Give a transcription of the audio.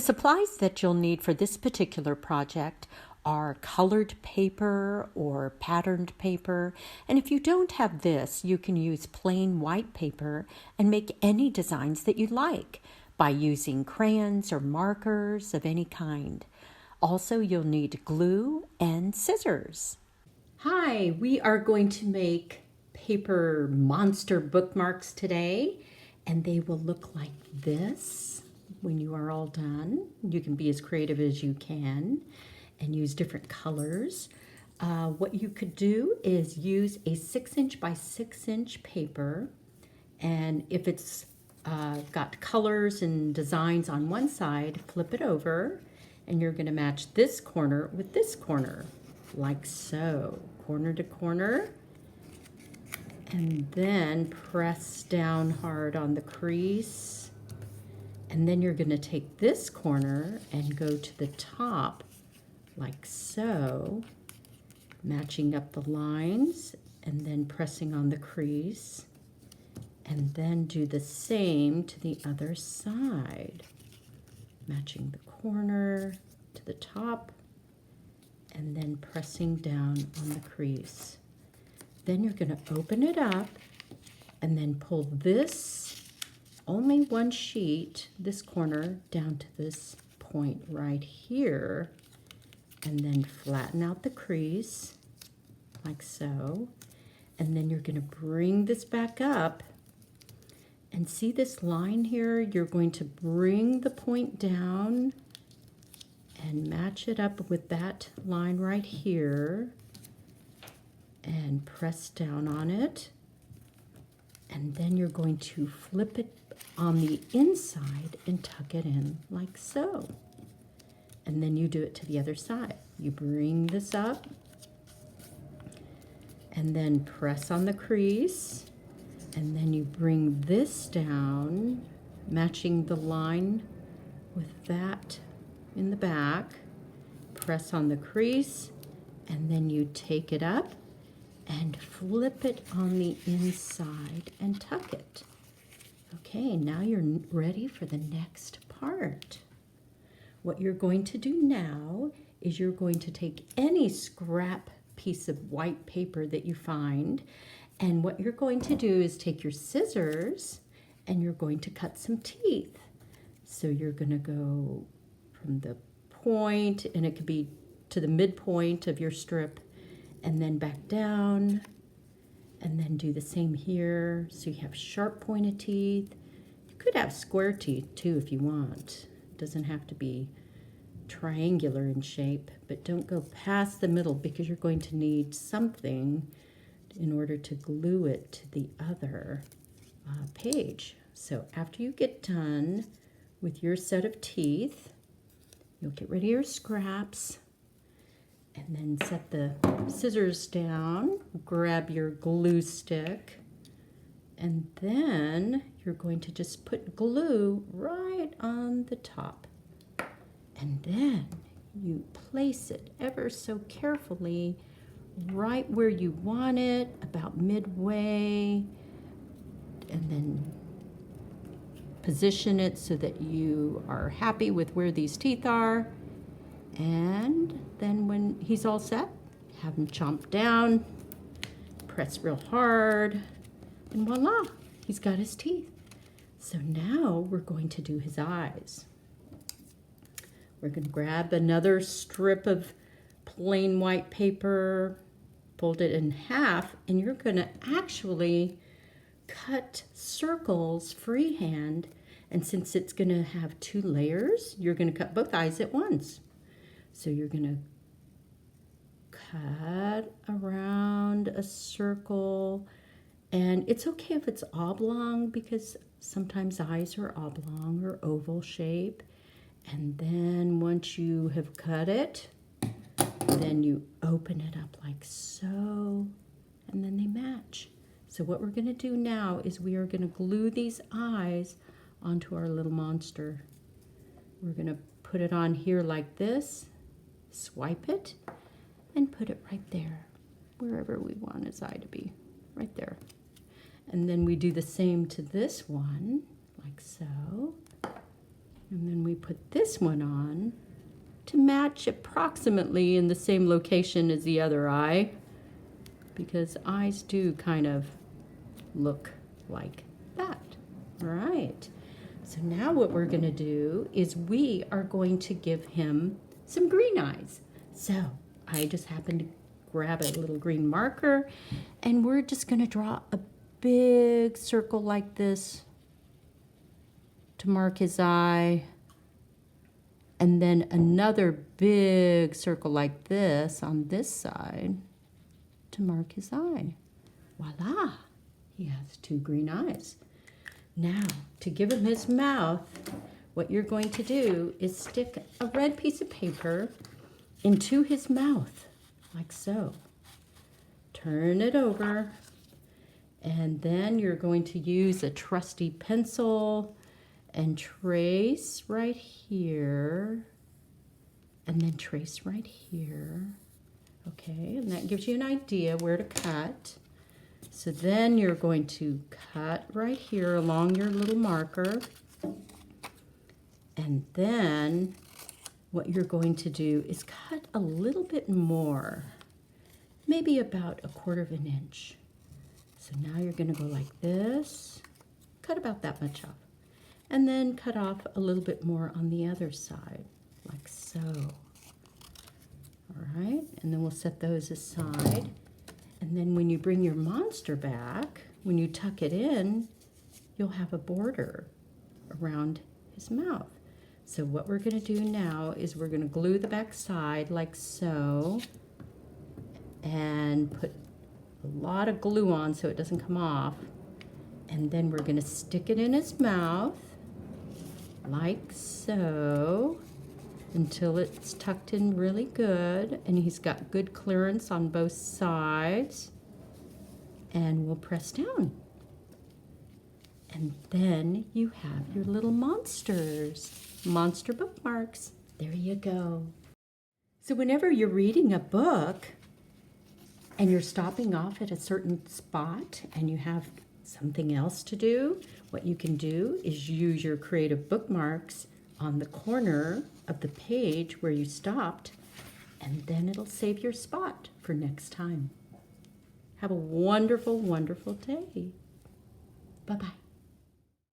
supplies that you'll need for this particular project are colored paper or patterned paper. And if you don't have this, you can use plain white paper and make any designs that you like by using crayons or markers of any kind. Also, you'll need glue and scissors. Hi, we are going to make paper monster bookmarks today, and they will look like this when you are all done. You can be as creative as you can and use different colors. What you could do is use a 6" by 6" paper, and if it's got colors and designs on one side, flip it over, and you're going to match this corner with this corner, like so, corner to corner, and then press down hard on the crease, and then you're going to take this corner and go to the top, like so, matching up the lines, and then pressing on the crease, and then do the same to the other side, matching the corner to the top, and then pressing down on the crease. Then you're going to open it up and then pull this, only one sheet, this corner down to this point right here, and then flatten out the crease like so. And then you're going to bring this back up, and see this line here? You're going to bring the point down and match it up with that line right here and press down on it. And then you're going to flip it on the inside and tuck it in like so. And then you do it to the other side. You bring this up and then press on the crease, and then you bring this down, matching the line with that in the back, press on the crease, and then you take it up and flip it on the inside and tuck it. Okay, now you're ready for the next part. What you're going to do now is you're going to take any scrap piece of white paper that you find, and what you're going to do is take your scissors and you're going to cut some teeth. So you're going to go from the point, and it could be to the midpoint of your strip, and then back down, and then do the same here. So you have sharp pointed teeth. You could have square teeth too if you want. It doesn't have to be triangular in shape, but don't go past the middle because you're going to need something in order to glue it to the other page. So after you get done with your set of teeth, you'll get rid of your scraps, and then set the scissors down, grab your glue stick, and then you're going to just put glue right on the top. And then you place it ever so carefully right where you want it, about midway, and then position it so that you are happy with where these teeth are. And then when he's all set, have him chomp down, press real hard, and voila, he's got his teeth. So now we're going to do his eyes. We're going to grab another strip of plain white paper, fold it in half, and you're going to actually cut circles freehand. And since it's going to have 2 layers, you're going to cut both eyes at once. So you're going to cut around a circle, and it's okay if it's oblong because sometimes eyes are oblong or oval shape. And then once you have cut it, then you open it up like so, and then they match. So what we're going to do now is we are going to glue these eyes onto our little monster. We're going to put it on here like this, swipe it, and put it right there, wherever we want his eye to be, right there. And then we do the same to this one, like so. And then we put this one on to match approximately in the same location as the other eye, because eyes do kind of look like that. All right. So now what we're going to do is we are going to give him some green eyes. So I just happened to grab a little green marker, and we're just going to draw a big circle like this to mark his eye, and then another big circle like this on this side to mark his eye. Voila! He has 2 green eyes. Now, to give him his mouth, what you're going to do is stick a red piece of paper into his mouth, like so. Turn it over, and then you're going to use a trusty pencil and trace right here, and then trace right here. Okay, and that gives you an idea where to cut. So then you're going to cut right here along your little marker, and then what you're going to do is cut a little bit more, maybe about 1/4 inch. So now you're going to go like this, cut about that much off, and then cut off a little bit more on the other side, like so. All right, and then we'll set those aside. And then when you bring your monster back, when you tuck it in, you'll have a border around his mouth. So what we're going to do now is we're going to glue the back side like so, and put a lot of glue on so it doesn't come off. And then we're going to stick it in his mouth like so until it's tucked in really good and he's got good clearance on both sides. And we'll press down. And then you have your little monsters, Monster Bookmarks. There you go. So whenever you're reading a book and you're stopping off at a certain spot and you have something else to do, what you can do is use your creative bookmarks on the corner of the page where you stopped, and then it'll save your spot for next time. Have a wonderful, wonderful day. Bye-bye.